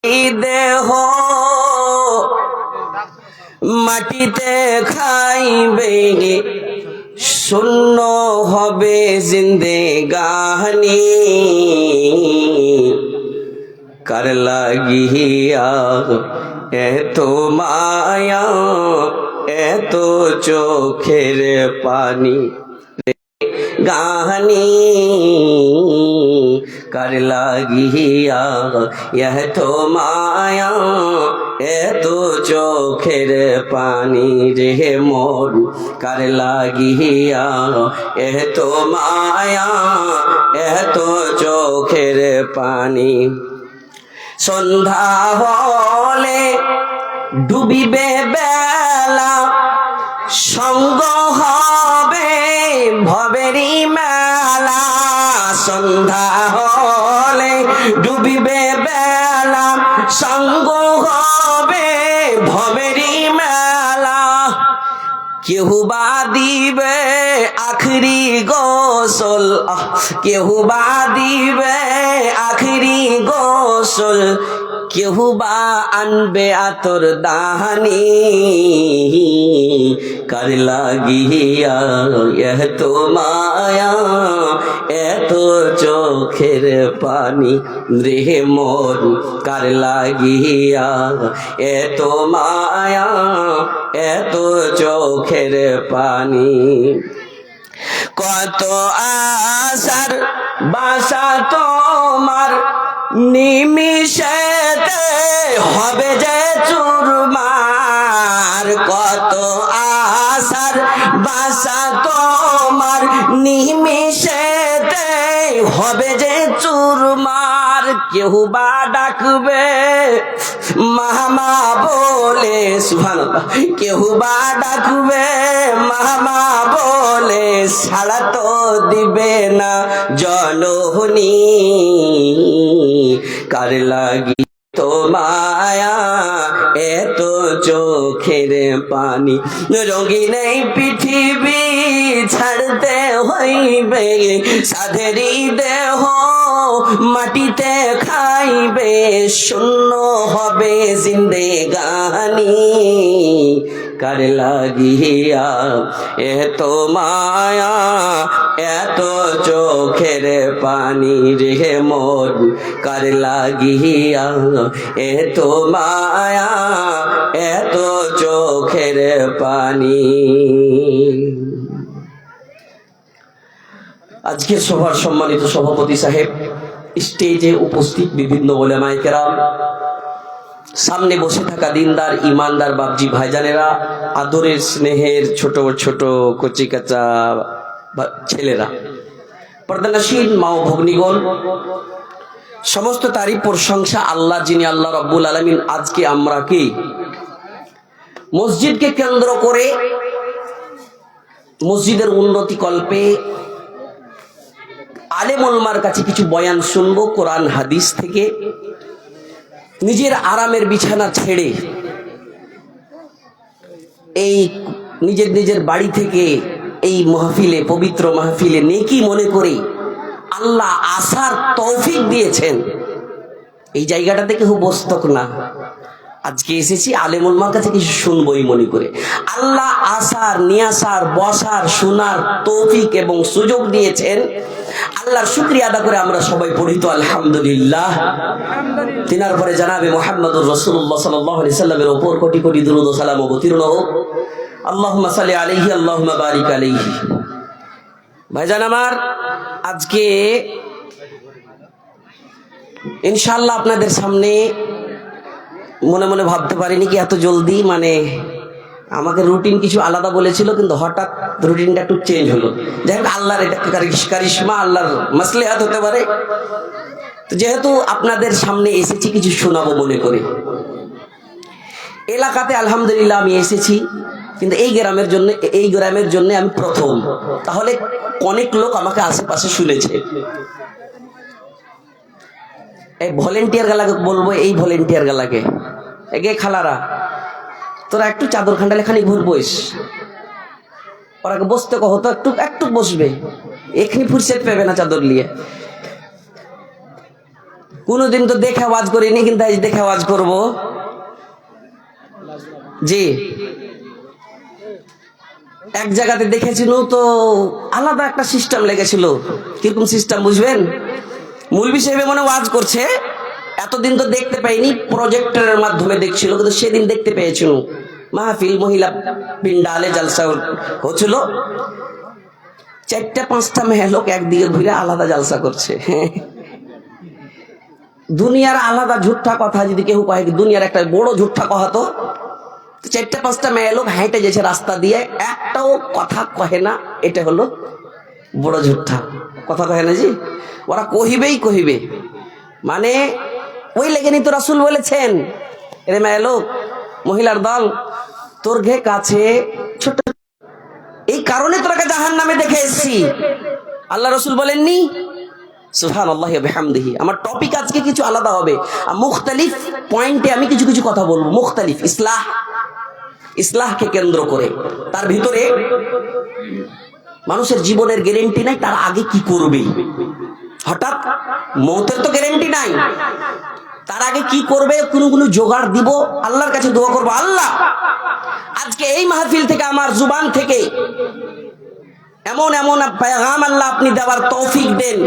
দেহ মাটিতে খাইবে, শূন্য হবে জিন্দেগানি। কার লাগিয়া এত মায়া, এত চোখের পানি গানি। কার লাগিয়া এত মায়া, এত চোখের পানি রে মন। কার লাগিয়া এত মায়া, এত চোখের পানি। সন্ধ্যা হলে ডুবিবে বেলা, সঙ্গ হবে ভবেরি মেলা। সন্ধ্যা হলে ডুবিবে বেলা, সঙ্গ হবে ভবেরি মেলা। কেহু বা দিবে আখরি গোসল, কেহু বা দিবে আখরি গোসল। কেহু বা আনবে আতর দাহানি। কার লাগিয়া এত মায়া, এত চোখের পানি রে মন। কার লাগিয়া এত মায়া, এত চোখের পানি। কত আশার বাসা তোমার, নিমিষেতে হবে যে চুরমার। কত আশার বাসা তোমার, নিমিষেতে হবে যে চুরমার। কেহু বা ডাকবে মামা বলে, সুবহানাল্লাহ। কেহু বা ডাকবে মামা বলে, সাড়া তো দিবে না জননী। কার লাগি তো মায়া, এত চোখের পানি। রঙিন এই পৃথিবী ছাড়তে হইবে, সাধেরি দেহ মাটিতে খাইবে, শূন্য হবে জিন্দেগানি। কার লাগিয়া এত মায়া, এত চোখের পানি রে মন। কার লাগিয়া এত মায়া, এত চোখের পানি। আজকের সভার সম্মানিত সভাপতি সাহেব, স্টেজে উপস্থিত বিভিন্ন উলামায়ে কেরাম, সামনে বসে থাকা দিনদার ইমানদার বাপজি ভাইজানেরা, আদরের স্নেহের ছোট ছোট কচি কাঁচা ছেলেরা, পর্দানশীল মা ও ভগ্নীগণ, সমস্ত তারিফ প্রশংসা আল্লাহ, যিনি আল্লাহ রাব্বুল আলামিন আজকে আমরা কি মসজিদকে কেন্দ্র করে মসজিদের উন্নতি কল্পে আলেম ওলামার কাছে কিছু বয়ান শুনবো কোরআন হাদিস থেকে। নিজের আরামের বিছানা ছেড়ে এই নিজের নিজের বাড়ি থেকে এই মাহফিলে, পবিত্র মাহফিলে নেকি মনে করে আল্লাহ আসার তৌফিক দিয়েছেন। এই জায়গাটা থেকে বস্তক না, আজকে এসেছি আলেম ওলামার কাছে কিছু শুনবই মনে করে। আল্লাহ আসার, নিয়াসার, বসার, শোনার তৌফিক এবং সুযোগ দিয়েছেন। আল্লাহর শুকরিয়া আদা করে আমরা সবাই পড়ি তো আলহামদুলিল্লাহ। তিনার পরে জানাবে মুহাম্মদুর রাসূলুল্লাহ সাল্লাল্লাহু আলাইহি সাল্লামের উপর কোটি কোটি দুরূদ ও সালাম অবতীর্ণ হোক। আল্লাহুম্মা সাল্লি আলাইহি, আল্লাহুম্মা বারিক আলাইহি। ভাইজান আমার, আজকে ইনশাআল্লাহ আপনাদের সামনে মনে মনে ভাবতে পারিনি কি এত জলদি, মানে আমাকে রুটিন কিছু আলাদা বলেছিল, কিন্তু হঠাৎ রুটিনটা একটু চেঞ্জ হলো। যাই হোক, আল্লাহর এটা কারিশমা, আল্লাহর মাসলিহাত হতে পারে। তো যেহেতু আপনাদের সামনে এসেছি, কিছু শোনাবো মনে করে। এলাকাতে আলহামদুলিল্লাহ আমি এসেছি, কিন্তু এই গ্রামের জন্য আমি প্রথম। তাহলে অনেক লোক আমাকে আশেপাশে শুনেছে। এই ভলেন্টিয়ার গালাকে বলবো, এই ভলেন্টিয়ার গালাকে, এগে খালারা, তোরা একটু চাদর খান্ডালে খানিক ভুল বইস। ওরাকে বসতে কহ তো, একটু একটু বসবে, এখানে ফুরসেট পেবে না চাদর নিয়ে। কোনোদিন তো দেখে ওয়াজ করিনি, কিন্তু আজ দেখে ওয়াজ করব। জি, এক জায়গাতে দেখেছিল তো আলাদা একটা সিস্টেম লেগেছিল। কিরকম সিস্টেম বুঝবেন? মৌলভী সাহেব মনে ওয়াজ করছে, এতদিন তো দেখতে পাইনি, প্রজেক্টরের মাধ্যমে দেখছিল, কিন্তু সেদিন দেখতে পেয়েছিল। মাহফিল মহিলা পিন্ডালে জালসা হচ্ছিল, 4-5টা মেয়ে লোক একদিকে ঘুরে আলাদা জালসা করছে। দুনিয়ার আলাদা ঝুঠা কথা যদি কেউ কয়, দুনিয়ার একটা বড় ঝুঠা কথা, তো 4-5টা মেয়ে লোক হাঁটে গেছে রাস্তা দিয়ে, একটাও কথা কহে না, এটা হলো বড় ঝুঠা কথা। কহে না জি, ওরা কহিবেই কহিবে। মানে ওই লেগেনি তো রাসূল বলেছেন, এরে মেয়ে লোক, মহিলার দল, তোর ঘে কাছে ছোট, এই কারণে তোরাকে জাহান্নামে দেখে এসেছি। আল্লাহ রাসূল বলেননি? সুবহানাল্লাহি ওয়া বিহামদিহি। আমার টপিক আজকে কিছু আলাদা হবে, মুখতালিফ পয়েন্টে আমি কিছু কিছু কথা বলবো। মুখতালিফ ইসলাহকে কেন্দ্র করে। তার ভিতরে মানুষের জীবনের গ্যারান্টি নাই, তার আগে কি করবে। হঠাৎ মৌতের তো গ্যারান্টি নাই, তার আগে কি করবে কোনো জোগাড় দিব। আল্লাহর কাছে দোয়া করবো, আল্লাহ আজকে এই মাহফিল থেকে, আমার জুবান থেকে এমন এমন পেগাম আল্লাহ আপনি দেওয়ার তৌফিক দেন,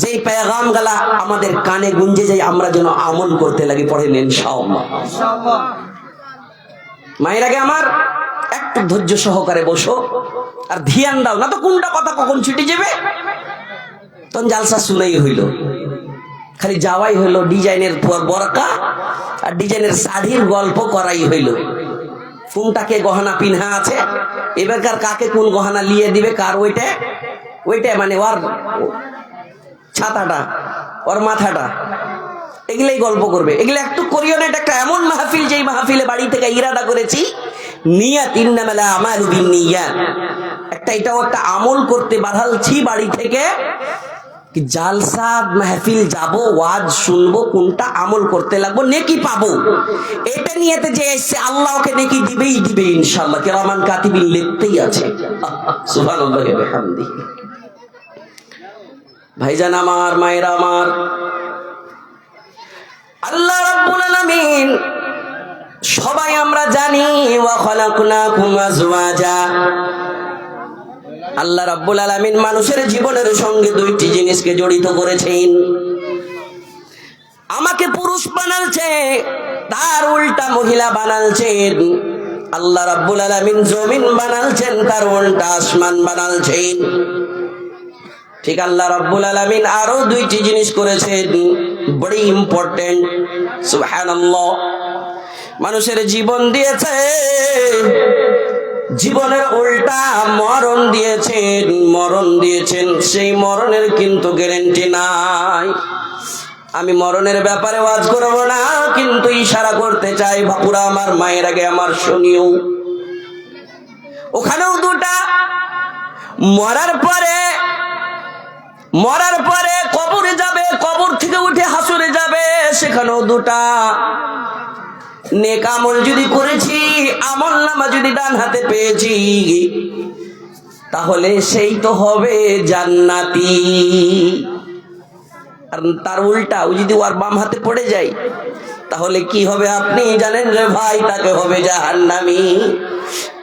যেই পেগাম গালা আমাদের কানে গুঞ্জে যায়, আমরা যেন আমল করতে লাগি। পড়েন ইনশাআল্লাহ। মায়ের আগে আমার একটু ধৈর্য সহকারে বসো আর ধ্যান দাও, না তো কোনটা কথা কখন ছুটে যাবে। তখন জালসা শুনেই হইল, খালি যাওয়াই হইল, ডিজাইনের বরকা আর ডিজাইনের শাড়ির গল্প করাই হইল। কোনটাকে গহনা পিনহা আছে, এবারকার কাকে কোন গহনা লিয়ে দিবে, কার ওইটা মানে ওর ছাতাটা, ওর মাথাটা, এগুলাই গল্প করবে। এগুলো একটু করিও না। এটা একটা এমন মাহফিল, যেই মাহফিলে বাড়ি থেকে ইরাদা করেছি, নিয়াত, ইন্নামাল আমালু বিন্নিয়াত, এটাও একটা আমল করতে বাধালছি বাড়ি থেকে, কি জালসা মাহফিল যাব, ওয়াজ শুনবো, কোনটা আমল করতে লাগবো, নেকি পাবো, এটা নিয়েতে যে এসে আল্লাহ ওকে নেকি দিবেই দিবে ইনশাআল্লাহ। কিরামান কাতিবিন লিখতেই আছে। সুবহানাল্লাহি ওয়া বিহামদিহি। ভাইজান আমার, মায়েরা আমার, আল্লাহ রাব্বুল আলামিন সবাই আমরা জানি, ওয়া খালাকনাকুম আজওয়াজা, আল্লাহ রাব্বুল আলামিন মানুষের জীবনের সঙ্গে দুইটি জিনিসকে জড়িত করেছেন। আমাকে পুরুষ বানালছে, তার উল্টা মহিলা বানালছেন। আল্লাহ রাব্বুল আলামিন জমিন বানালছেন, তার উল্টা আসমান বানালছেন। ঠিক আল্লাহ রাব্বুল আলামিন আরো দুইটি জিনিস করেছেন, বড় ইম্পর্টেন্ট। সুবহানাল্লাহ। মানুষের জীবন দিয়েছে, জীবনের উল্টা মরণ দিয়েছেন, সেই মরণের কিন্তু গ্যারান্টি নাই। আমি মরণের ব্যাপারে ওয়াজ করব না, কিন্তু ইশারা করতে চাই, বাপুরা আমার, মায়ের আগে আমার, শুনিও। ওখানেও দুটা, মরার পরে কবরে যাবে, কবর থেকে উঠে হাসরে যাবে, সেখানেও দুটা। নেক আমল যদি করেছি, আমল নামা যদি ডান হাতে পেয়েছি, তাহলে সেই তো হবে জান্নাতি। আর তার উল্টা ও যদি ওর বাম হাতে পড়ে যায়, তাহলে কি হবে আপনি জানেন রে ভাই? তাকে হবে জাহান্নামী।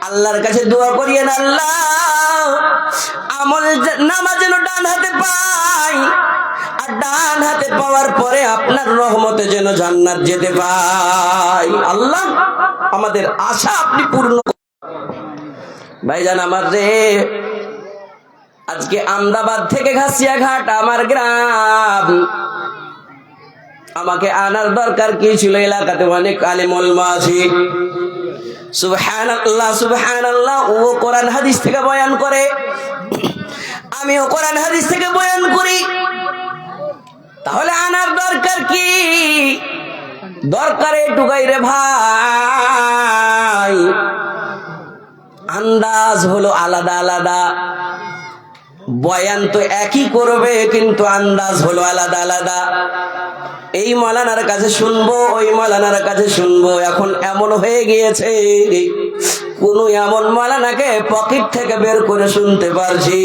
আল্লাহর কাছে দোয়া করিয়েন, আল্লাহ আমল নামা যেন ডান হাতে পাই, আর ডান হাতে পাওয়ার পরে আপনার রহমতে যেন জান্নাত যেতে পাই। আল্লাহ আমাদের আশা আপনি পূর্ণ। ভাইজান আমার রে, আজকে আমদাবাদ থেকে ঘাসিয়াঘাট আমার গ্রাম, আমাকে আনার দরকার কি ছিল? এলাকাতে অনেক আলেম ওলামা আছে, সুবহানাল্লাহ সুবহানাল্লাহ। ও কোরআন হাদিস থেকে বয়ান করে, আমিও কোরআন হাদিস থেকে বয়ান করি, তাহলে আনার দরকার কি? দরকার এটুকাই রে ভাই, আন্দাজ হলো আলাদা আলাদা। বয়ান তো একই করবে, কিন্তু আন্দাজ হলো আলাদা আলাদা। এই মৌলানার কাছে শুনবো, ওই মৌলানার কাছে শুনবো। এখন এমন হয়ে গিয়েছে, কোন এমন মৌলানাকে পকেট থেকে বের করে শুনতে পারছি।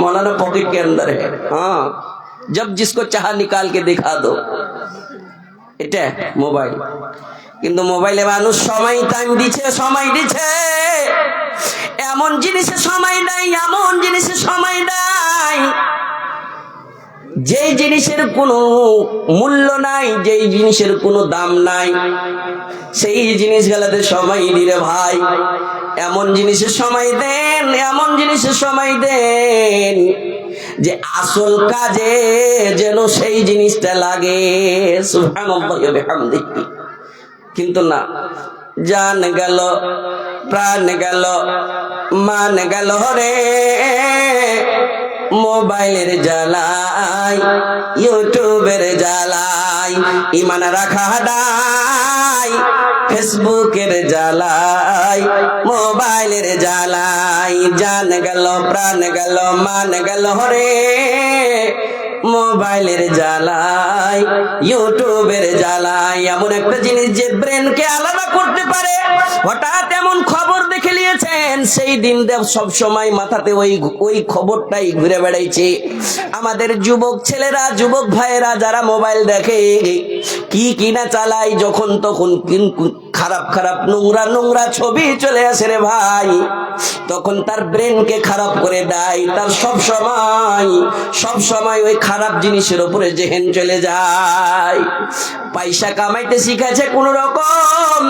মৌলানা পকেট के अंदर है, हाँ जब जिसको चाहा निकाल के दिखा दो, এটা মোবাইল। কিন্তু মোবাইলে মানুষ সময় টাইম দিচ্ছে, সময় দিচ্ছে, এমন জিনিসে সময় দেয়, এমন জিনিসে সময় দেয় যেই জিনিসের কোনো মূল্য নাই, যেই জিনিসের কোনো দাম নাই, সেই জিনিসগুলোতে সময় দিলে ভাই এমন জিনিসে সময় দেন, এমন জিনিসে সময় দেন যে আসল কাজে যেন সেই জিনিসটা লাগে। সুবহানাল্লাহ ওয়া বিহামদিহি। কিন্তু না, জান গেল, প্রাণ গেল, মান গেল রে মোবাইলের জ্বালাই, ইউটিউবের জ্বালাই, ইমান রাখা দাই ফেসবুকের জ্বালাই, মোবাইলের জ্বালাই, জান গেল, প্রাণ গেল, মান গেল রে মোবাইলের জ্বালাই, ইউটিউবের জ্বালাই। এমন একটা জিনিস যে ব্রেনকে আলাদা করতে পারে, হঠাৎ এমন খবর দেখে নিয়েছেন, সেই দিন সব সময় মাথাতে ওই খবরটাই ঘুরে বেড়াইছে। আমাদের যুবক ছেলেরা, যুবক ভাইয়েরা যারা মোবাইল দেখে, কি কিনা চালায়, যখন তখন খারাপ খারাপ নোংরা নোংরা ছবি চলে আসে রে ভাই, তখন তার ব্রেনকে খারাপ করে দেয়। তার সব সময় ওই খারাপ জিনিসের উপরে জেহেন চলে যায়। পয়সা কামাইতে শিখেছে কোন রকম,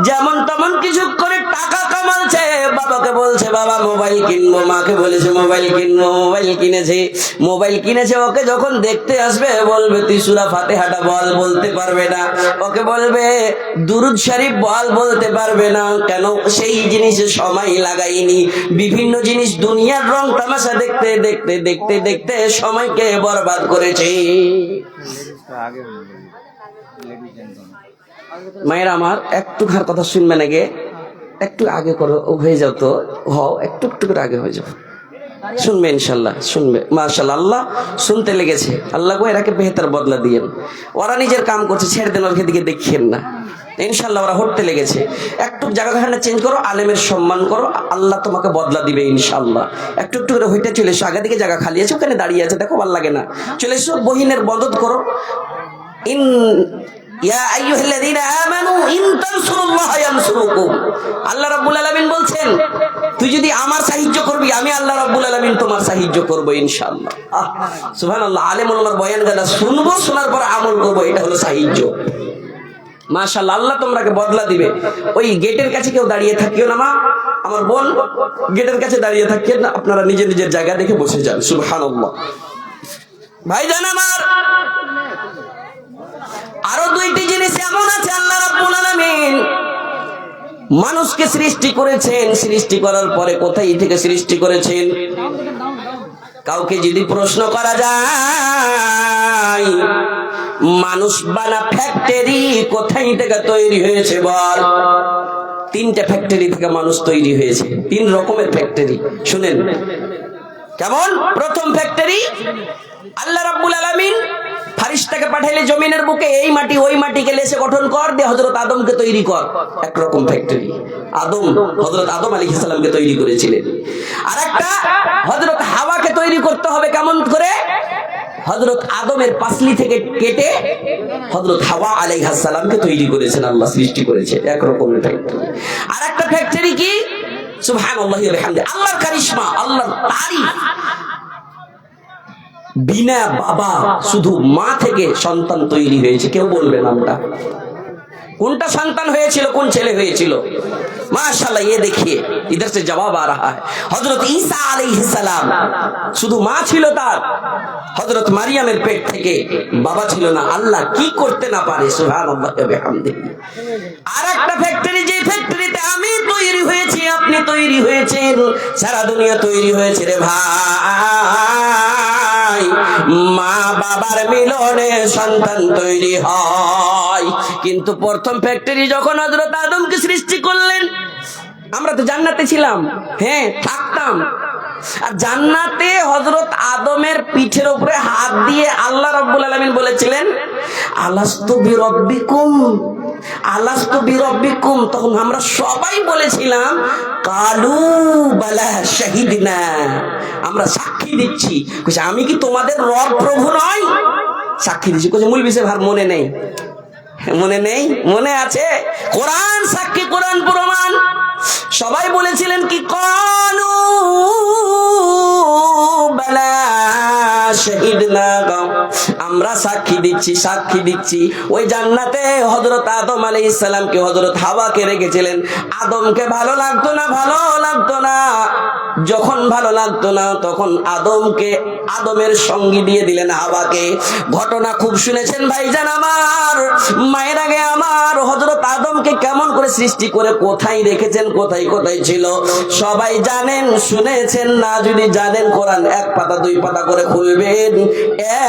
যেমন তেমন কিছু করে টাকা কামাচ্ছে। বাবাকে বলছে বাবা মোবাইল কিনবো, মাকে বলেছে মোবাইল কিনবো, মোবাইল কিনেছে। ওকে যখন দেখতে আসবে বলবে তুই সূরা ফাতিহাটা বল, বলতে পারবে না। ওকে বলবে দুরুদ শরীফ বল, বলতে পারবে না। কেন? সেই জিনিসে সময় লাগাইনি। বিভিন্ন জিনিস দুনিয়ার রং তামাশা দেখতে দেখতে দেখতে দেখতে সময়কে বরবাদ করেছে। মায়ের আমার একটু ঘর কথা শুনবে নাকি? একটু আগে করো, হয়ে যাও তো, হও একটু একটু করে আগে হয়ে যাও, শুনবে ইনশাল্লাহ, শুনবে। মাশাআল্লাহ, আল্লাহ শুনতে লেগেছে। আল্লাহ গো এরাকে বেহতার বদলা দিয়েন। ওরা নিজের কাম করছে, ছেড়ে দেন, ওর দিকে দেখিয়েন না। ইনশাল্লাহ ওরা হটতে লেগেছে। একটু জায়গাখানা চেঞ্জ করো, আলেমের সম্মান করো, আল্লাহ তোমাকে বদলা দিবে ইনশাল্লাহ। একটু একটু করে হইতে চলে এসো, আগে দিকে জায়গা খালি আছে, ওখানে দাঁড়িয়ে আছে, দেখো ভালো লাগে না, চলে এসো। বহিনের মদদ করো। ইয়া আইয়ুহাল্লাযীনা আমানু ইন তানসুরুল্লাহা ইয়ানসুরুকুম। আল্লাহ রাব্বুল আলামিন বলছেন তুই যদি আমার সাহায্য করবি, আমি আল্লাহ রাব্বুল আলামিন তোমার সাহায্য করব ইনশাআল্লাহ। সুবহানাল্লাহ। আলেম ওলামার বয়ান গাদা শুনবো, শোনার পর আমল করব, এটা হলো সাহায্য। মাশাআল্লাহ, আল্লাহ তোমাকে বদলা দিবে। ওই গেটের কাছে কেউ দাঁড়িয়ে থাকিও না মা, আমার বোন, গেটের কাছে দাঁড়িয়ে থাকিও না, আপনারা নিজের নিজের জায়গা দেখে বসে যান। সুবহানাল্লাহ। ভাইজান আমার, আরো দুইটি জিনিস এমন আছে আল্লাহ রাব্বুল আলামিন মানুষকে সৃষ্টি করেছেন। সৃষ্টি করার পরে কোথায় থেকে সৃষ্টি করেছেন? কাউকে যদি প্রশ্ন করা যায় মানুষ বানা ফ্যাক্টরি কোথায় থেকে তৈরি হয়েছে বল? 3টা ফ্যাক্টরি থেকে মানুষ তৈরি হয়েছে। 3 রকমের ফ্যাক্টরি, শুনেন কেমন। প্রথম ফ্যাক্টরি, আল্লাহ রাব্বুল আলামিন ফারিস্তাকে পাঠাইলে জমিনের বুকে এই মাটি ওই মাটিকে লেসে গঠন কর দিয়ে হযরত আদমকে তৈরি কর, একরকম ফ্যাক্টরি। হযরত আদম আলাইহিস সালামকে তৈরি করেছিলেন। আরেকটা হযরত হাওয়াকে তৈরি করতে হবে কেমন করে? হযরত আদমের পাসলি থেকে কেটে হযরত হাওয়া আলাইহিস সালামকে তৈরি করেছেন, আল্লাহ সৃষ্টি করেছে, একরকমের ফ্যাক্টরি। আরেকটা ফ্যাক্টরি কি? সুবহানাল্লাহি ওয়া বিহামদিহি, আল্লাহর কারিশমা, আল্লাহর তারিফ। বিনা বাবা শুধু মা থেকে সন্তান তৈরি হয়েছে। কেউ বলবে নামটা, কোনটা সন্তান হয়েছিল, কোন ছেলে হয়েছিল? माशाल्लाह, ये देखिए इधर से जवाब आ रहा है। हजरत ईसा अलैहिस सलाम শুধু মা ছিল তার, হযরত মারিয়ামের পেট থেকে বাবা ছিল না। আল্লাহ কি করতে না পারে, সুবহানাল্লাহ ওয়া বিহামদিহি। আরেকটা ফ্যাক্টরি, যে ফ্যাক্টরিতে আমি তৈরি হয়েছি, আপনি তৈরি হয়েছেন, সারা দুনিয়া তৈরি হয়েছে রে ভাই। মা বাবার মিলনে সন্তান তৈরি হয়। কিন্তু প্রথম ফ্যাক্টরি যখন হযরত আদমকে সৃষ্টি করলেন, আমরা তো জান্নাতে ছিলাম, হ্যাঁ থাকতাম, আর জান্নাতে হযরত আদমের পিঠের উপরে হাত দিয়ে আল্লাহ রাব্বুল আলামিন বলেছিলেন আলাস্তু বিরাব্বিকুম, আলাস্তু বিরব্বিকুম, তখন আমরা সবাই বলেছিলাম কালু বালা শাহিদনা, আমরা সাক্ষী দিচ্ছি। কইছে আমি কি তোমাদের রব প্রভু নই? সাক্ষী দিচ্ছি। কইছে মূল বিষয় ভার মনে নেই, মনে নেই? মনে আছে, কোরআন সাক্ষী, কোরআন প্রমাণ। সবাই বলেছিলেন কি কালু বালা শাহিদনা, আমরা সাক্ষী দিচ্ছি, সাক্ষী দিচ্ছি। ওই জান্নাতে হযরত আদম আলাইহিস সালামকে হযরত হাওয়াকে রেখেছিলেন। আদমকে ভালো লাগতো না, ভালো লাগতো না। যখন ভালো লাগতো না তখন আদমের সঙ্গী দিয়ে দিলেন হাওয়াকে। ঘটনা খুব শুনেছেন ভাইজান আমার, মায়ের আগে আমার হযরত আদমকে কেমন করে সৃষ্টি করে কোথায় রেখেছেন, কোথায় কোথায় ছিল সবাই জানেন, শুনেছেন না? যদি জানেন কোরআন এক পাতা দুই পাতা করে খুলবেন,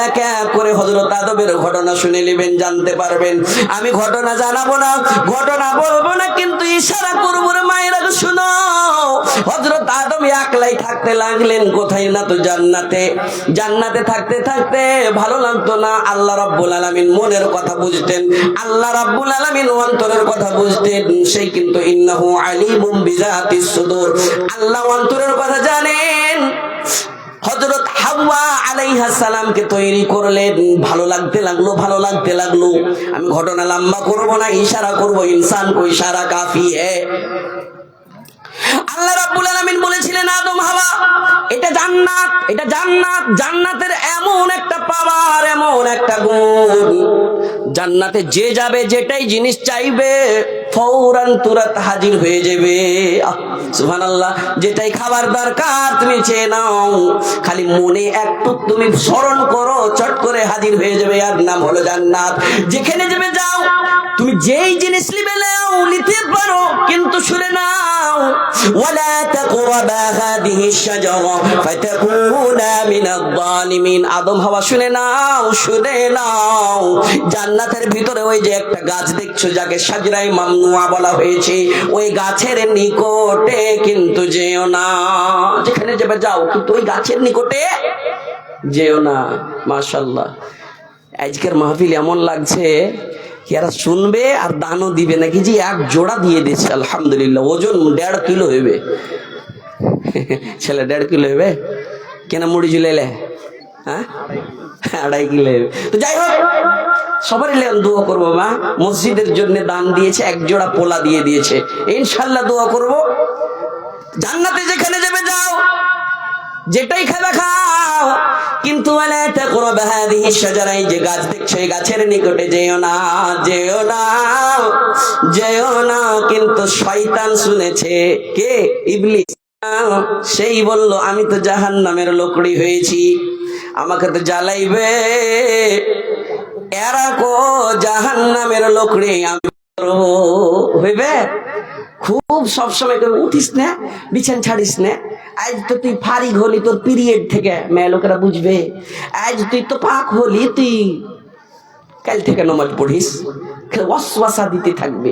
এক এক করে হযরত আদমের ঘটনা শুনে নেবেন, জানতে পারবেন। আমি ঘটনা জানাবো না, ঘটনা বলবো না, কিন্তু ইশারা করবো রে মায়েরা, শুনো। হযরত আদম একলাই থাকতে লাগলেন, কোথায় না তো জান্নাতে। জান্নাতে থাকতে থাকতে ভালো লাগতো না। আল্লাহ রাব্বুল আলামিন মনের কথা বুঝতেন, আল্লাহ রাব্বুল আলামিন অন্তরের কথা বুঝতেন। সেই কিন্তু ইন্নাহু আলিমুম বিযাতিস সুদূর, আল্লাহ অন্তরের কথা জানেন। হযরত হাওয়া আলাইহিস সালামকে তৈরি করলেন, ভালো লাগতে লাগলো, ভালো লাগতে লাগলো। আমি ঘটনা লম্বা করব না, ইশারা করব, ইনসান কো ইশারা কাফি হ্যায়। আল্লাহ রাব্বুল আলামিন বলেছিলেন আদম হাওয়া এটা জান্নাত, এটা জান্নাত। জান্নাতের এমন একটা পাওয়ার, এমন একটা গুণ, জান্নাতে যে যাবে যেটাই জিনিস চাইবে ফৌরান তুরাত হাজির হয়ে যাবে। সুবহানাল্লাহ। যেটাই খাবার দরকার তুমি চেয়ে নাও, খালি মনে একটু তুমি স্মরণ করো, চট করে হাজির হয়ে যাবে। আর নাম হলো জান্নাত। যেখানে যাবে যাও, তুমি যেই জিনিস নিতে পারো, কিন্তু শুনে নাও ওয়ালা তাকরাবা হাদিহি শাজারা ফাতাকুনা মিনাল যালিমিন। আদম হাওয়া শুনে নাও, শুনে নাও, জান্নাতের ভিতরে ওই যে একটা গাছ দেখছো যাকে শাজরায়ে মামনুয়া বলা হয়েছে, ওই গাছের নিকটে কিন্তু যেও না। যেখানে যাবে যাও, কিন্তু ওই গাছের নিকটে যেও না। মাশাআল্লাহ, আজকের মাহফিল এমন লাগছে এরা শুনবে আর দানও দিবে নাকি, যে এক জোড়া দিয়ে দিচ্ছে। আলহামদুলিল্লাহ। ওজন 1.5 কিলো হইবে, ছেলে 1.5 কিলো হইবে। কেন মুড়ি ঝুলাইলে? হ্যাঁ, 2.5 কিলো হইবে। তো যাই হোক, সবারই দোয়া করবো। মা মসজিদের জন্য দান দিয়েছে, এক জোড়া পোলা দিয়ে দিয়েছে, ইনশাল্লাহ দোয়া করব। জান্নাতে যেখানে যাবে যাও, যেটাই খাবে খাও, কিন্তু যে গাছ দেখছো এই গাছের নিকটে যেও না, যেও না, যেও না। কিন্তু শয়তান শুনেছে, কে? ইবলিস। সেই বলল আমি তো জাহান্নামের লোকড়ি হয়েছি, আমাকে তো জ্বালাইবে। এরা কো জাহান্নামের লোকড়ি আমি হইবে। খুব সবসময় করে উঠিস না, বিছান ছাড়িস না। আজ তো তুই ফারিগ হলি তোর পিরিয়ড থেকে, মেয়ে লোকেরা বুঝবে। আজ তুই তো পাক হলি, তুই কাল থেকে নামাজ পড়িস, ওয়াসওয়াসা দিতে থাকবে।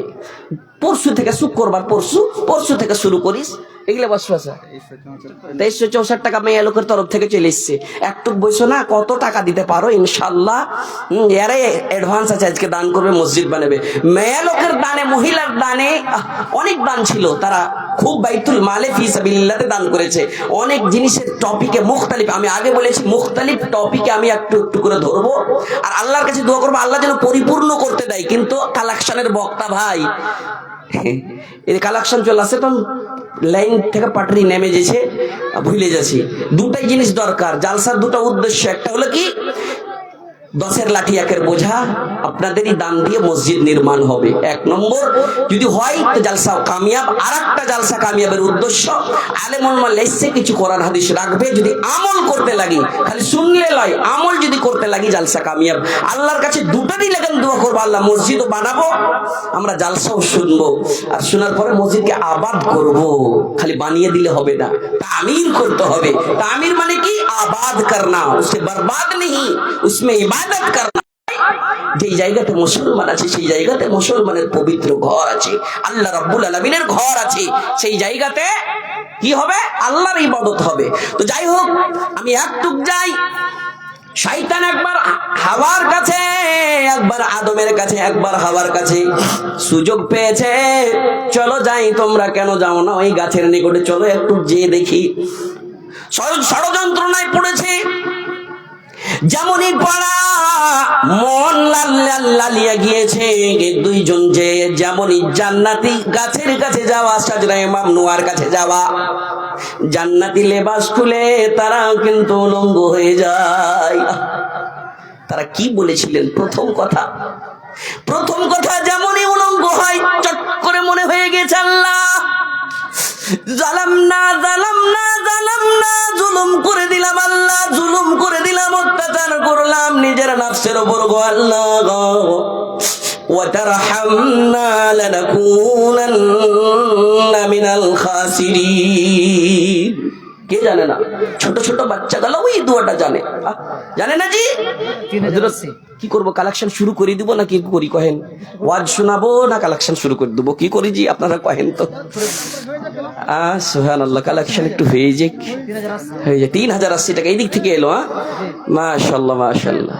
পরশু থেকে শুক্রবার, পরশু থেকে শুরু করিস এগুলো ওয়াসওয়াসা। 2364 টাকা মেয়ে লোকের তরফ থেকে চলে এসছে। একটু বসো না, কত টাকা দিতে পারো ইনশাল্লাহ। এরে অ্যাডভান্স আছে, আজকে দান করবে, মসজিদ বানাবে। মেয়ে লোকের দানে, মহিলার দানে অনেক দান ছিল, তারা খুব বাইতুল মালে ফি সাবিলিল্লাহতে দান করেছে। অনেক জিনিসের টপিকে মুখতালিফ, আমি আগে বলেছি মুখতালিফ টপিকে আমি একটু একটু করে ধরবো, আর আল্লাহর কাছে দোয়া করবো আল্লাহ যেন পরিপূর্ণ করতে দেয়। কিন্তু কালেকশনের বক্তা ভাই, এই কালেকশন চলে আসছে, তখন লাইন থেকে পাটরি নেমে যেছে, ভুলে যাচ্ছি। দুটাই জিনিস দরকার জালসার, দুটো উদ্দেশ্য। একটা হলো কি, 10-এর লাঠি 1-এর বোঝা, আপনাদেরই দান দিয়ে মসজিদ নির্মাণ হবে। 1 নম্বর যদি হয় তো জালসা কামিয়াব। আর একটা জালসা কামিয়াবের উদ্দেশ্য, আলেম ওলামা লেসে কিছু কোরআন হাদিস রাখবে, যদি আমল করতে লাগি, খালি শুনলে লয়, আমল যদি করতে লাগি জালসা কামিয়াব। আল্লাহর কাছে দুটোরই লেগেন দোয়া করবো, আল্লাহ মসজিদও বানাবো, আমরা জালসাও শুনবো, আর শোনার পরে মসজিদকে আবাদ করব। খালি বানিয়ে দিলে হবে না, তামির করতে হবে। তামির মানে কি? আবাদ করনা, উসে বরবাদ নেই, উসমে ইবাদত করনা। যেই জায়গাতে মুসলমান আছে সেই জায়গাতে মুসলমানের পবিত্র ঘর আছে, আল্লাহ রাব্বুল আলামিনের ঘর আছে, সেই জায়গাতে কি হবে? আল্লাহর ইবাদত হবে। তো যাই হোক, আমি একটুক যাই, শয়তান একবার হাওয়ার কাছে, একবার আদমের কাছে, একবার হাওয়ার কাছে সুযোগ পেয়েছে, চলো যাই। তোমরা কেন যাও না ওই গাছের নিকটে, চলো একটু যেয়ে দেখি। ষড়যন্ত্রণায় পড়েছে, যেমনই পড়া মন লালিয়া গিয়েছে। দুইজন যে যেমনই জান্নাতি গাছের কাছে যাওয়া, সাজরায়ে মামনুয়ার কাছে যাওয়া, জান্নাতি লেবাস খুলে তারা কিন্তু উলঙ্গ হয়ে যায়। তারা কি বলেছিলেন? প্রথম কথা যেমনই উলঙ্গ হয়, চট করে মনে হয়ে গেছে আল্লাহ জালামনা, জুলুম করে দিলাম আল্লাহ, জুলুম করে দিলাম, অত্যাচার করলাম নিজের নফসের উপর গো আল্লাহ। ওয়া তারহামনা লানাকুনান্না মিনাল খাসিরিন। কে জানে না? ছোট ছোট বাচ্চাগুলো ওই দোয়াটা জানে, জানে না জি? কি করবো, কালেকশন শুরু করে দিব না কি করি কহেন? ওয়াজ শোনাবো না কালেকশন শুরু করে দেবো, কি করি জি আপনারা কহেন তো? সুবহানাল্লাহ, কালেকশন একটু হয়ে যাক, হয়ে যায়। 3080 টাকা এই দিক থেকে এলো। মাশাআল্লাহ মাশাআল্লাহ।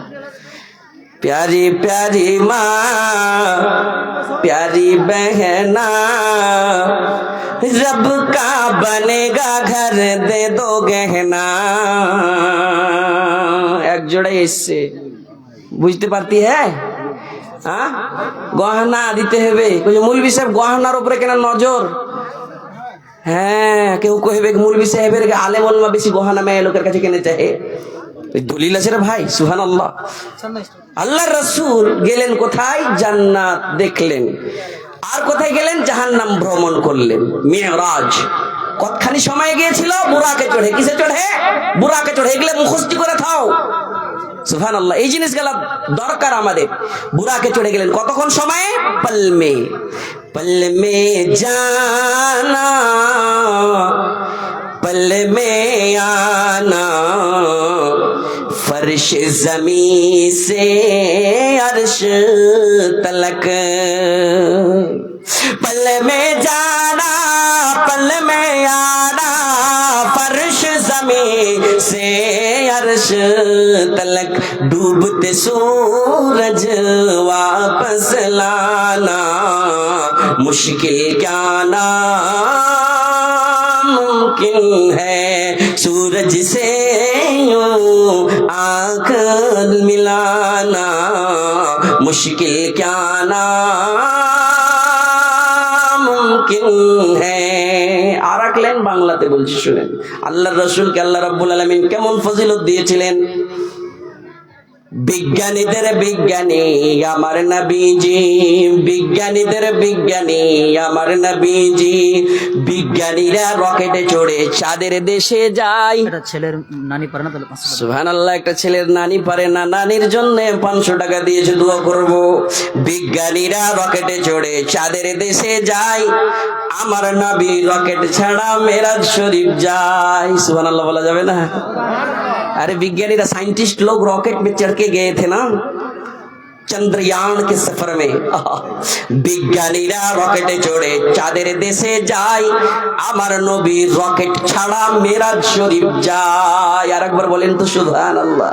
प्यारी प्यारी माँ, प्यारी बहना, रब का बनेगा घर दे दो गहना। एक जोड़ा এসছে, বুঝতে পারতি? হ্যাঁ, গহনা দিতে হবে। মৌলভী সাহেব গহনার উপরে কেন নজর? হ্যাঁ, কেউ কইবে মৌলভী সাহেবের আলেম ওলামা বেশি গহনা মেয়ে লোকের কাছে কেনে চাহে। দলিল আছে রে ভাই, সুবহানাল্লাহ। আল্লাহর রাসূল গেলেন কোথায়? জান্নাত দেখলেন। আর কোথায় গেলেন? জাহান্নাম ভ্রমণ করলেন। মিরাজ কতখানি সময় গিয়েছিল? বুরাকে চড়ে। কিসে চড়ে? বুরাকে চড়ে। এগুলো মুখস্থ করে থাও, সুবহানাল্লাহ। এই জিনিসগুলো দরকার আমাদের। বুরাকে চড়ে গেলেন কতক্ষণ সময়ে? पल में जाना, पल में आना, फर्श जमी से अर्श तलक। पल में जाना, पल में आना, फर्श जमी से अर्श तलक। डूबते सूरज वापस लाना, मुश्किल क्या नामुमकिन है, सूरज से यूं आंख मिलाना, मुश्किल क्या नामुमकिन है। আর এক লাইন বাংলাতে বলছি শুনেন। আল্লাহর রাসূলকে আল্লাহ রাব্বুল আলামিন কেমন ফজিলত দিয়েছিলেন। বিজ্ঞানীদের বিজ্ঞানী আমার নবীজি, বিজ্ঞানীদের বিজ্ঞানী আমার নবীজি। বিজ্ঞানীরা রকেটে চড়ে চাঁদের দেশে যায়। একটা ছেলের নানি পারে না, তাহলে 500 টাকা। সুবহানাল্লাহ, একটা ছেলের নানি পারে না, নানির জন্য 500 টাকা দিয়েছে, দোয়া করব। বিজ্ঞানীরা রকেটে চড়ে চাঁদের দেশে যায়, আমার নবী রকেট ছাড়া মেরাজ শরীফ যায়। সুবহানাল্লাহ বলা যাবে না? अरे विज्ञानी साइंटिस्ट लोग रॉकेट में चढ़ के गए थे ना चंद्रयान के सफर में। বিজ্ঞানীরা রকেটে চড়ে চাঁদের দেশে যায়, আমার নবী রকেট ছাড়া মেরাজ শরীফ যায়। আর একবার বলেন তো সুবহানাল্লাহ।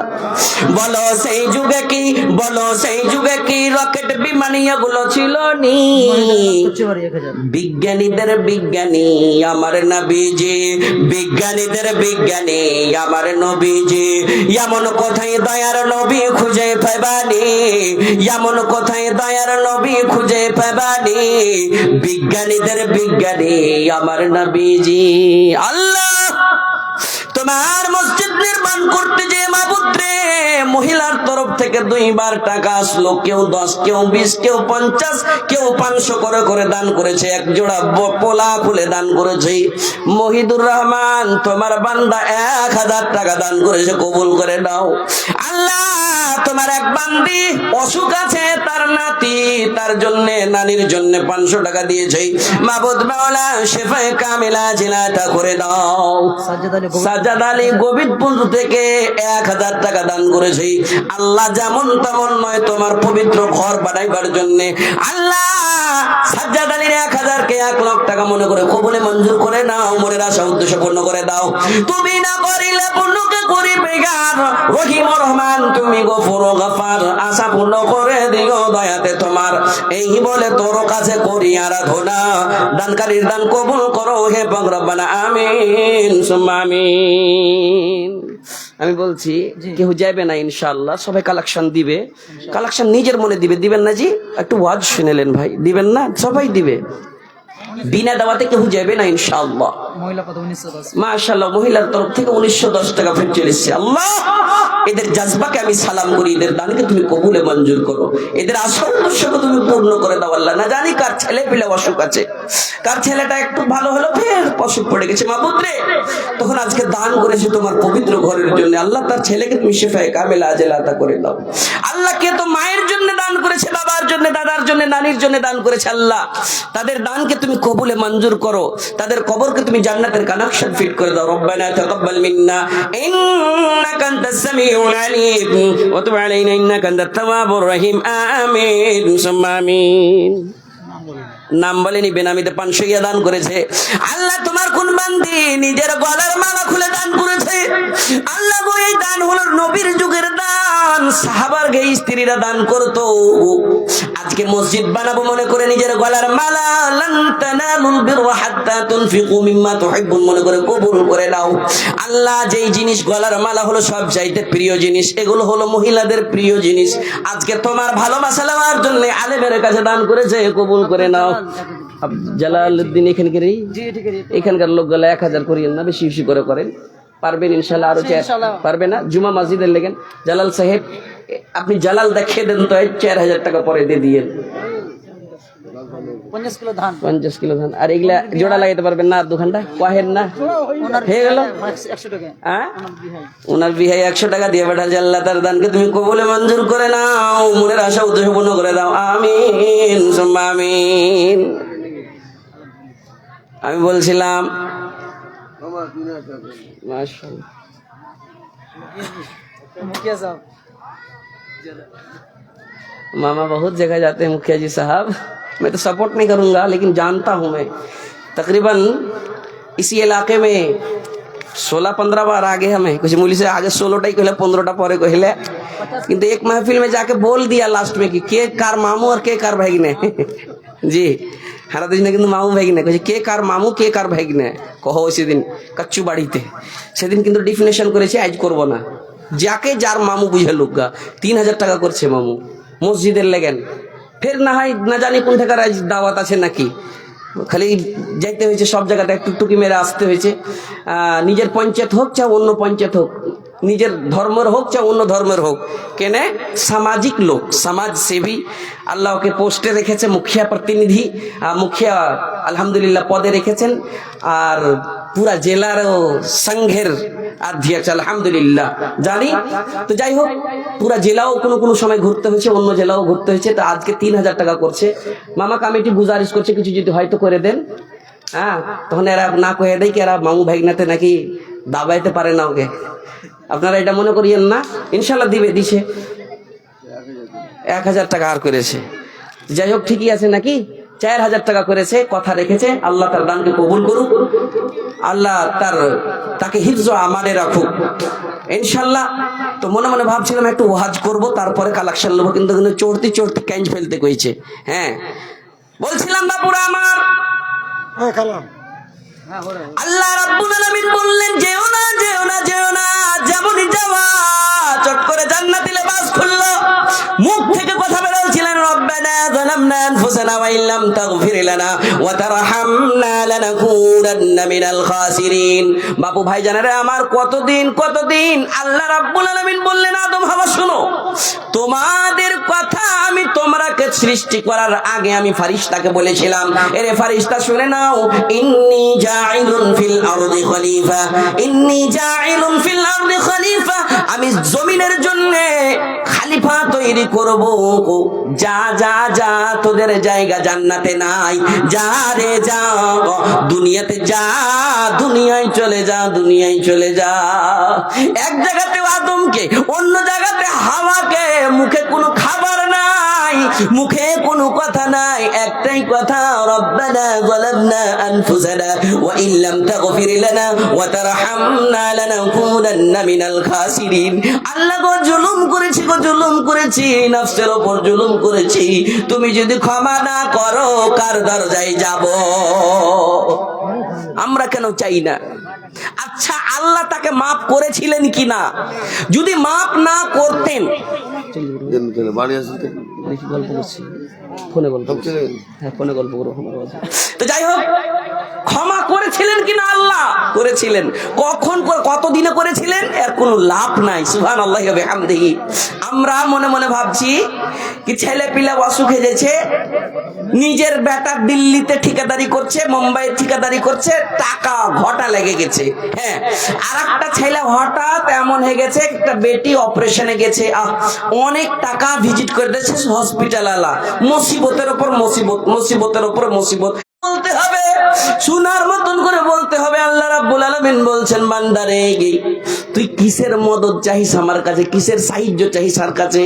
বলো সেই যুগে কি, বলো সেই যুগে কি রকেট বিমানিয়া গুলো ছিল নি? বিজ্ঞানীদের বিজ্ঞানী আমার নবীজি, বিজ্ঞানীদের বিজ্ঞানী আমার নবীজি। এমন কোথায় দয়ার নবী খুঁজে পাবানি, এমন কোথায় দয়ার নবী খুঁজে পাবানি, বিজ্ঞানীদের বিজ্ঞানী আমার নবীজি। আল্লাহ তোমার মসজিদ নির্মাণ করতে যে মাবুদরে মহিলার তরফ থেকে 2 বার টাকা আসলো, কেউ 10, কেউ 20, কেউ 50, কেউ 500 করে করে দান করেছে। এক জোড়া পোলা খুলে দান করেছে। মহিদুর রহমান তোমার বান্দা 1000 টাকা দান করেছে, কবুল করে নাও। আল্লাহ তোমার এক বান্দি অসুখ আছে, তার নাতি, তার জন্য নানির জন্য 500 টাকা দিয়েছে। মাবুদ মাওলা শেফায়ে কামিলা জিলাটা করে দাও। সাজ্জাদ আলী গোবিন্দপুর থেকে 1000 টাকা দান করেছে। আল্লাহ যেমন তেমন নয়, তোমার পবিত্র ঘর বানাইবার জন্য আল্লাহ সাজ্জাদ আলীর 1000 কে 1 লাখ টাকা মনে করে কবুলে মঞ্জুর করে নাও, মনের আশা উদ্দেশ্য পূর্ণ করে দাও। তুমি না করিলে পূর্ণকে করিবে গার, রহিম রহমান তুমি গফুর গফার, আশা পূর্ণ করে দিও দয়াতে তোমার। এই বলে তোর কাছে করি আরাধনা, দানকারীর দান কবুল করো হে পাক রব্বানা আমিন সুম্মা আমিন। আমি বলছি কেউ যাবে না ইনশাআল্লাহ, সবাই কালেকশন দিবে, কালেকশন নিজের মনে দিবে, দিবেন না জি? একটু ওয়াজ শুনেলেন ভাই, দিবেন না? সবাই দিবে, বিনা দাওয়াতে কেউ যাবে না ইনশাআল্লাহ। মহিলা কত 1910 মাশাআল্লাহ, মহিলার তরফ থেকে 1910 টাকা ফেরত চলে এসেছে। আল্লাহ এদের জাজবাকে আমি সালাম করি, এদের দানকে তুমি কবুলে মঞ্জুর করো, এদের আশা উদ্দেশ্যকে তুমি পূর্ণ করে দাও আল্লাহ। না জানি কার ছেলে পেলে অসুখ আছে, কার ছেলেটা একটু ভালো হলো ফের অসুখ পড়ে গেছে, মাবুদ রে তখন আজকে দান করেছে তোমার পবিত্র ঘরের জন্য আল্লাহ, তার ছেলেকে তুমি শিফায়ে কামিলা আজেলা আতা করে দাও আল্লাহ। কে তো মায়ের জন্য দান করেছে, বাবার জন্য, দাদার জন্য, নানির জন্য দান করেছে আল্লাহ, তাদের দানকে তুমি কবুলে মঞ্জুর করো, তাদের কবরকে তুমি জান্নাতের কানেকশন ফিট করে দাও। রব্বানা তাকাব্বাল মিন্না ইন্নাকা আনতাস সামিউল আলিম ওয়া তুব আলাইনা ইন্নাকা আনতাত তাওয়াবুর রহিম আমিন সুম্মা আমিন। নাম বলেনি, বেনামিতে 500 ইয়া দান করেছে আল্লাহ। তোমার কোন বান্দি নিজের গলার মালা খুলে দান করেছে আল্লাহ গো, এই দান হলো নবীর যুগের দান, সাহাবার গে স্ত্রীরা দান করতো। আজকে মসজিদ বানাবো মনে করে নিজের গলার মালা, লান তানালুল বিররা হাত্তা তুনফিকু মিম্মা তুহিব্বুন মনে করে কবুল করে নাও আল্লাহ। যেই জিনিস গলার মালা হলো সব চাইতে প্রিয় জিনিস, এগুলো হলো মহিলাদের প্রিয় জিনিস, আজকে তোমার ভালোবাসা নেওয়ার জন্য আলেমের কাছে দান করেছে, কবুল করে নাও। জালালউদ্দিন এখানকারই, এখানকার লোক গলা 1000 করিয়েন না, বেশি বেশি করে করেন, পারবেন ইনশাআল্লাহ। আরো পারবে না, জুমা মসজিদের লেগেন। জালাল সাহেব আপনি জালাল দেখিয়ে দেন তো, 4000 টাকা পরে দিয়ে দিয়েন, 50 কিলো ধান, 50 কিলো ধান। আর এগুলা জোড়া লাগাইতে পারবেন না, 2 ঘন্টা কহেন না, হয়ে গেল 100 টাকা। ওনার বিহাই 100 টাকা দিয়ে পাঠাচ্ছে আল্লাহ, তার দানকে তুমি কবুলে মঞ্জুর করে নাও, মনের আশা উদ্দেশ্য পূর্ণ করে দাও আমিন সুম্মা আমিন। আমি বলছিলাম মাশাআল্লাহ मुखिया साहब, मामा बहुत जगह जाते हैं मुखिया जी साहब, मैं तो सपोर्ट नहीं करूंगा लेकिन जानता हूं मैं, तकरीबन इसी इलाके में 16-15 बार आगे हमें कुछ मूली से आगे 16टा ही कहले 15टा परे कहले, किंतु एक महफिल में जाके बोल दिया लास्ट में कि के कार मामू और के कार भागिने जी হারা দিন কিন্তু মামু ভাগিনে কইছে কে কার মামু কে কার ভাগিনে কহ সেদিন কাচ্চু বাড়িতে, সেদিন কিন্তু ডিফিনেশন করেছে, আজ করব না, যাকে যার মামু বুঝে লুকা। 3000 টাকা করছে মামু মসজিদের লেগেন, ফের না হয় না জানি কোন থেকে আজ দাওয়াত আছে নাকি, খালি যাইতে হয়েছে সব জায়গাটা একটু টুকি মেরে আসতে হয়েছে। নিজের পঞ্চায়েত হোক চা অন্য পঞ্চায়েত হোক, নিজের ধর্মের হোক চা অন্য ধর্মের হোক, কেনে সামাজিক লোক, সমাজ সেবী আল্লাহ ওকে পোস্টে রেখেছে, মুখিয়া প্রতিনিধি, মুখিয়া আলহামদুলিল্লাহ পদে রেখেছেন, আর পুরা জেলার সংঘের অধ্যক্ষ আলহামদুলিল্লাহ জানি। তো যাই হোক, পুরা জেলাও কোনো সময় ঘুরতে হয়েছে, অন্য জেলাও ঘুরতে হয়েছে, তো আজকে 3000 টাকা করছে। মামা কমিটি গুজারিশ করছে কিছু যদি হয়তো করে দেন, হ্যাঁ তখন এরা না কয়ে দেয় কি এরা মামু ভাইগনাতে নাকি দাবাইতে পারে না ওকে, আপনারা এটা মনে করিয়েন না, ইনশাল্লাহ দিছে 1000 টাকা আর করেছে। যাই হোক ঠিকই আছে নাকি, 4000 টাকা করেছে, কথা রেখেছে, আল্লাহ তার দানকে কবুল করুক, আল্লাহ তাকে হিফজ আমানে রাখুক ইনশাল্লাহ। তো মনে মনে ভাবছিলাম একটু ওয়াজ করব, তারপরে কালেকশন নেবো, কিন্তু চড়তে ক্যাঞ্চ ফেলতে কইছে। হ্যাঁ বলছিলাম বাপুরা আমার, আল্লাহ রাব্বুল আলামিন বললেন যেও না যেও না যেও না, যেমনই যাওয়া চট করে জান্নাতি লেবাস খুললো, মুখ থেকে কথা বেরোচ্ছিলেন রব্বানা যালামনা আনফুসানা ওয়া ইল্লাম তাগফির লানা ওয়া তারহামনা লানাকুনান্না মিনাল খাসিরিন। বাপু ভাইজানেরা আমার, কতদিন আল্লাহ রাব্বুল আলামিন বললেন আদম হাওয়া শোনো, তোমাদের কথা আমি তোমরাকে সৃষ্টি করার আগে আমি ফারিস্তাকে বলেছিলাম, এরে ফারিস্তা শুনে নাও, ইন্নী জাইলুন ফিল আরদি খলিফা, ইন্নী জাইলুন ফিল আরদি খলিফা, আমি জমিনের জন্য খলিফা তৈরি করব। যা যা যা, তোদের জায়গা জান্নাতে নাই, যা রে যা দুনিয়াতে যা, দুনিয়ায় চলে যা, দুনিয়ায় চলে যা। এক জায়গাতে আদমকে, অন্য জায়গাতে হাওয়াকে, মুখে কোনো খাবার নাই, নাই, মুখে কোনো কথা নাই, একটাই কথা, রব্বানা যালামনা আনফুসানা ওয়া ইল্লাম তাগফির লানা ওয়া তারহামনা লানাকুনান্না মিনাল খাসিরিন। আল্লাহ গো জুলুম করেছি, গো জুলুম করেছি, নফসের উপর জুলুম করেছি, তুমি যদি ক্ষমা না করো কার দরজায় যাব? আমরা কেন চাই না? আচ্ছা, আল্লাহ তাকে মাফ করেছিলেন কিনা? যদি মাফ না করতেন, বাড়ি আসতে দেখি গল্প করছি, ফোনে গল্প করছি, হ্যাঁ ফোনে গল্প করো। তো যাই হোক, ক্ষমা করেছিলেন কিনা? আল্লাহ করেছিলেন। কখন, কত দিনে করেছিলেন? এর কোনো লাভ নাই। সুবহানাল্লাহি ওয়া বিহামদিহি। আমরা মনে মনে ভাবছি কি ছেলে পিলা অসুখ হয়েছে, নিজের বেটা দিল্লিতে ঠিকাদারি করছে, মুম্বাইয়ে ঠিকাদারি করছে, টাকা ঘটা লেগে গেছে। হ্যাঁ, আর একটা ছেলে হঠাৎ এমন হয়ে গেছে, একটা বেটি অপারেশনে গেছে, অনেক টাকা ভিজিট করে দিয়েছে হসপিটাল আলা। মুসিবতের উপর মুসিবত, মুসিবতের উপর মুসিবত। বলতে হবে, শোনার মতন করে বলতে হবে। আল্লাহ রাব্বুল আলামিন বলছেন, বান্দারে তুই কিসের মদদ চাহিস আমার কাছে, কিসের সাহায্য চাহিস আমার কাছে?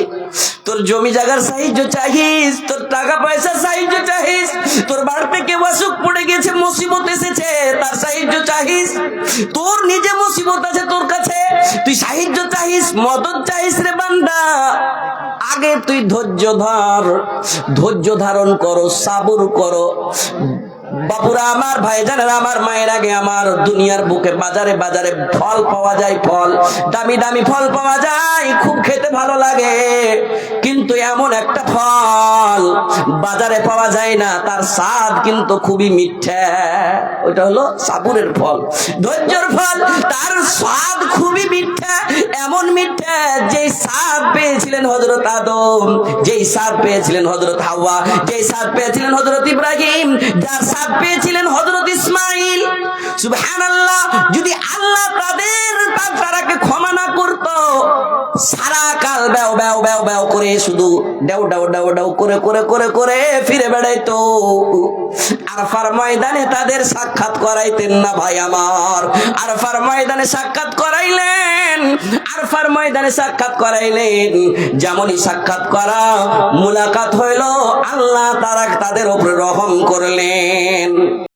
তোর জমি জায়গার সাহায্য চাহিস, তোর টাকা পয়সার সাহায্য চাহিস, তোর বাড়িতে কেউ অসুখ পড়ে গেছে, মুসিবত এসেছে, তার সাহায্য চাহিস, তোর নিজে মুসিবত আছে তোর কাছে, তুই সাহায্য চাহিস, মদদ চাহিস রে বান্দা, আগে তুই ধৈর্য ধর, ধৈর্য ধারণ করো, সাবুর করো। বাপুরা আমার, ভাইজানেরা আমার, মায়ের আগে আমার, দুনিয়ার বুকে বাজারে বাজারে ফল পাওয়া যায়, ফল দামি দামি ফল পাওয়া যায়, খুব খেতে ভালো লাগে, কিন্তু এমন একটা ফল বাজারে পাওয়া যায় না, তার স্বাদ কিন্তু খুবই মিঠা। ওটা হলো সাবুরের ফল, ধৈর্যের ফল, তার স্বাদ খুবই মিঠা, এমন মিঠা যেই স্বাদ পেয়েছিলেন হযরত আদম, যেই স্বাদ পেয়েছিলেন হযরত হাওয়া, যেই স্বাদ পেয়েছিলেন হযরত ইব্রাহিম, যার স্বাদ পেয়েছিলেন হযরত ইসমাইল। সুবহানাল্লাহ। যদি আল্লাহ তারাকে ক্ষমা না করত, সারা কাল ব্যাও ব্যাও ব্যাও ব্যাও করে শুধু ডাউ ডাউ ডাউ ডাউ করে করে করে করে ফিরে বেড়াইতো, আরফার ময়দানে তাদের সাক্ষাৎ করাইতেন না ভাই আমার। আরফার ময়দানে সাক্ষাৎ করাইলেন, আরফার ময়দানে সাক্ষাৎ করাইলেন, যেমনই সাক্ষাৎ করা মুলাকাত হইল, আল্লাহ তাদের উপরে রহম করলেন।